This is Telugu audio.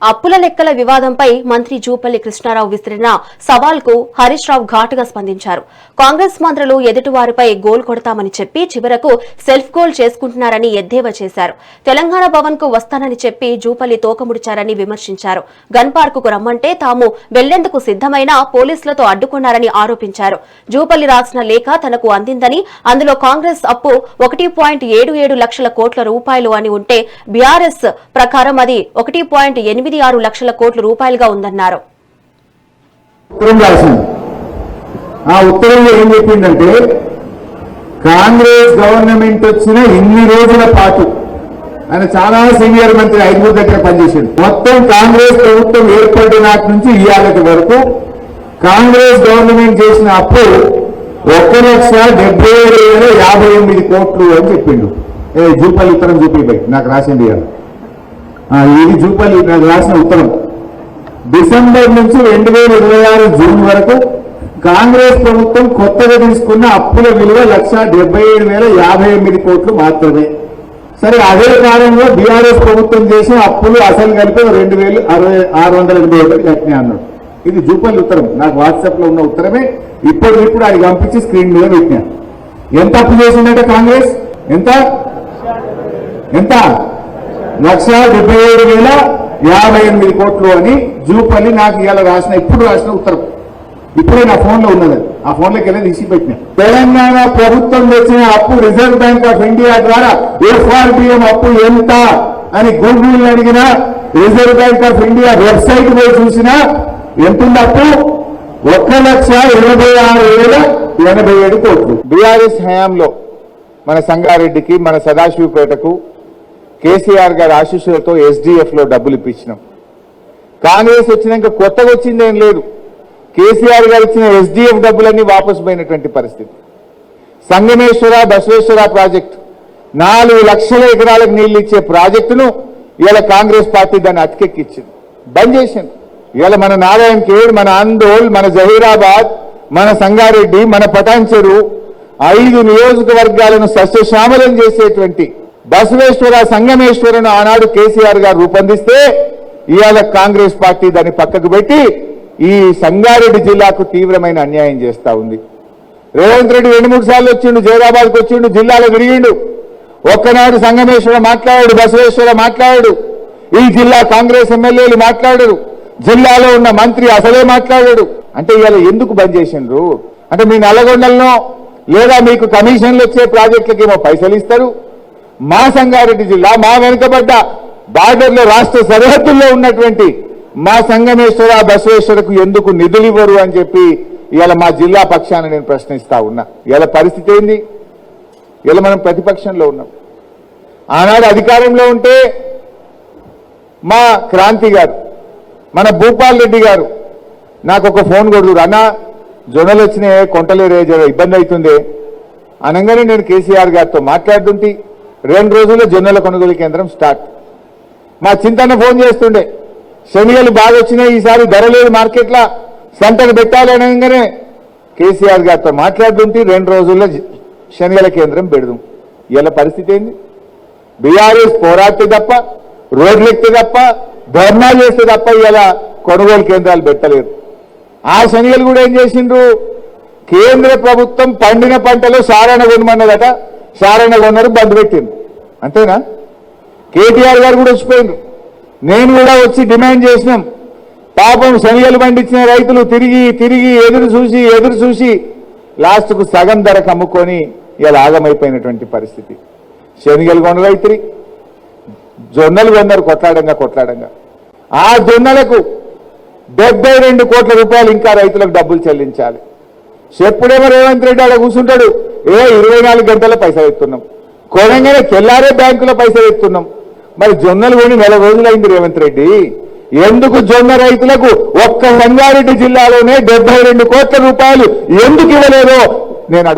అప్పుల లెక్కల వివాదంపై మంత్రి జూపల్లి కృష్ణారావు విసిరిన సవాల్కు హరీష్ రావు ఘాటుగా స్పందించారు. కాంగ్రెస్ మంత్రులు ఎదుటివారిపై గోల్ కొడతామని చెప్పి చివరకు సెల్ఫ్ గోల్ చేసుకుంటున్నారని ఎద్దేవా చేశారు. తెలంగాణ భవన్ కు వస్తానని చెప్పి జూపల్లి తోకముడిచారని విమర్శించారు. గన్ పార్క్ కు రమ్మంటే తాము వెళ్లేందుకు సిద్దమైనా పోలీసులతో అడ్డుకున్నారని ఆరోపించారు. జూపల్లి రాసిన లేఖ తనకు అందిందని, అందులో కాంగ్రెస్ అప్పు 1.77 లక్షల కోట్ల రూపాయలు అని ఉంటే బీఆర్ఎస్ ప్రకారం అది 1.86 లక్షల కోట్ల రూపాయలుగా ఉందన్నారు. ఆ ఉత్తరంలో ఏం చెప్పిందంటే, కాంగ్రెస్ గవర్నమెంట్ వచ్చిన ఇన్ని రోజుల పాటు ఆయన చాలా సీనియర్ మంత్రి 5 దగ్గర పనిచేశాడు. మొత్తం కాంగ్రెస్ ప్రభుత్వం ఏర్పడిన నాటి నుంచి ఇవాళటి వరకు కాంగ్రెస్ గవర్నమెంట్ చేసిన అప్పు 1,77,058 కోట్లు అని చెప్పిండు. జూపల్లి ఉత్తరం చూపిపోయి నాకు రాసింది ఇది జూపల్లి నాకు రాసిన ఉత్తరం. డిసెంబర్ నుంచి 2026 జూన్ వరకు కాంగ్రెస్ ప్రభుత్వం కొత్తగా తీసుకున్న అప్పుల విలువ 1,77,058 కోట్లు మాత్రమే. సరే, అదే కాలంలో బీఆర్ఎస్ ప్రభుత్వం చేసిన అప్పులు అసలు కలిపి 2,681 కట్టినాయి అన్నాడు. ఇది జూపల్లి ఉత్తరం, నాకు వాట్సాప్ లో ఉన్న ఉత్తరమే. ఇప్పుడు అది పంపించి స్క్రీన్ మీద పెట్టినా. ఎంత అప్పు చేసిందంటే కాంగ్రెస్ ఎంత 1,77,058 కోట్లు అని జూపల్లి నాకు ఇవాళ ఇప్పుడు రాసిన ఉత్తరం. ఇప్పుడే నా ఫోన్ లో ఉన్నది, ఆ ఫోన్ లోకి వెళ్ళి తీసి పెట్టినా. తెలంగాణ ప్రభుత్వం తెచ్చిన అప్పు రిజర్వ్ బ్యాంక్ ఆఫ్ ఇండియా ద్వారా ఎఫ్ఆర్బిఎం అప్పు ఎంత అని గూగుల్ అడిగినా, reserve bank of India website పోయి చూసినా ఎంతుంది అప్పు? 1,86,087 కోట్లు. బీఆర్ఎస్ హయాంలో మన సంగారెడ్డికి, మన సదాశివపేటకు కేసీఆర్ గారి ఆశీస్సులతో ఎస్డిఎఫ్ లో డబ్బులు ఇప్పించినాం. కాంగ్రెస్ వచ్చినాక కొత్తగా వచ్చిందేం లేదు. కేసీఆర్ గారు ఇచ్చిన ఎస్డిఎఫ్ డబ్బులన్నీ వాపసు పోయినటువంటి పరిస్థితి. సంగమేశ్వర బసవేశ్వర ప్రాజెక్టు 4 లక్షల ఎకరాలకు నీళ్లు ఇచ్చే ప్రాజెక్టును ఇవాళ కాంగ్రెస్ పార్టీ దాన్ని అతికెక్కించింది, బంద్ చేసింది. ఇవాళ మన నారాయణ ఖేడ్, మన అందోల్, మన జహీరాబాద్, మన సంగారెడ్డి, మన పటాన్చెరు 5 నియోజకవర్గాలను సస్యశ్యామలం చేసేటువంటి బసవేశ్వర సంగమేశ్వరను ఆనాడు కేసీఆర్ గారు రూపొందిస్తే ఇవాళ కాంగ్రెస్ పార్టీ దాన్ని పక్కకు పెట్టి ఈ సంగారెడ్డి జిల్లాకు తీవ్రమైన అన్యాయం చేస్తా ఉంది. రేవంత్ రెడ్డి 2-3 సార్లు వచ్చిండు, జైరాబాద్కు వచ్చిండు, జిల్లాలో తిరిగిండు. ఒక్కనాడు సంగమేశ్వర మాట్లాడాడు, బసవేశ్వర మాట్లాడాడు, ఈ జిల్లా కాంగ్రెస్ ఎమ్మెల్యేలు మాట్లాడారు, జిల్లాలో ఉన్న మంత్రి అసలే మాట్లాడాడు. అంటే ఇవాళ ఎందుకు బంద్ చేసిండ్రు అంటే, మీ నల్లగొండలను లేదా మీకు కమిషన్లు వచ్చే ప్రాజెక్టులకు ఏమో పైసలు ఇస్తారు, మా సంగారెడ్డి జిల్లా, మా వెనుకబడ్డ బార్డర్లో రాష్ట్ర సరిహద్దుల్లో ఉన్నటువంటి మా సంగమేశ్వర బసవేశ్వరకు ఎందుకు నిధులు ఇవ్వరు అని చెప్పి ఇవాళ మా జిల్లా పక్షాన నేను ప్రశ్నిస్తా ఉన్నా. ఇవాళ పరిస్థితి ఏంది? ఇవాళ మనం ప్రతిపక్షంలో ఉన్నాం. ఆనాడు అధికారంలో ఉంటే మా క్రాంతి గారు, మన భూపాల్ రెడ్డి గారు నాకు ఒక ఫోన్ కొడుతురు, అన్న జొన్నలు వచ్చినాయి కొంటలేరే, ఇబ్బంది అవుతుంది అనగానే నేను కేసీఆర్ గారితో మాట్లాడుతుంటే 2 రోజుల్లో జొన్నల కొనుగోలు కేంద్రం స్టార్ట్. మా చింతన్న ఫోన్ చేస్తుండే, శనిగలు బాగా వచ్చినాయి, ఈసారి ధర లేదు మార్కెట్లో, సంతకు పెట్టాలి అనగానే కేసీఆర్ గారితో మాట్లాడుతుంటే 2 రోజుల్లో శనిగల కేంద్రం పెడదాం. ఇలా పరిస్థితి ఏంది? బీఆర్ఎస్ పోరాడితే తప్ప, రోడ్లు ఎక్కితే తప్ప, ధర్నా చేస్తే తప్ప ఇలా కొనుగోలు కేంద్రాలు పెట్టలేదు. ఆ శనిగలు కూడా ఏం చేసిండ్రు? కేంద్ర ప్రభుత్వం పండిన పంటలో సారణ కొనమన్నదట, సారణ కొన్నారు, బంద్ పెట్టిండ్రు. అంతేనా? కేటీఆర్ గారు కూడా వచ్చిపోయిండ్రు, నేను కూడా వచ్చి డిమాండ్ చేసినాం. పాపం శనిగలు పండించిన రైతులు తిరిగి తిరిగి ఎదురు చూసి లాస్ట్కు సగం ధరకు అమ్ముకొని ఇలా ఆగమైపోయినటువంటి పరిస్థితి. శనిగలు కొన రైతులు జొన్నలు కొన్నారు కొట్లాడంగా. ఆ జొన్నలకు 72 కోట్ల రూపాయలు ఇంకా రైతులకు డబ్బులు చెల్లించాలి. చెప్పుడేమో రేవంత్ రెడ్డి అలా కూర్చుంటాడు, 24 గంటల పైసలు ఎత్తున్నాం, కొనంగానే తెల్లారే బ్యాంకులో పైసలు ఎత్తున్నాం. మరి జొన్నలు కొని 4 రోజులైంది రేవంత్ రెడ్డి, ఎందుకు జొన్న రైతులకు ఒక్క సంగారెడ్డి జిల్లాలోనే 72 కోట్ల రూపాయలు ఎందుకు ఇవ్వలేదో నేను అడుగు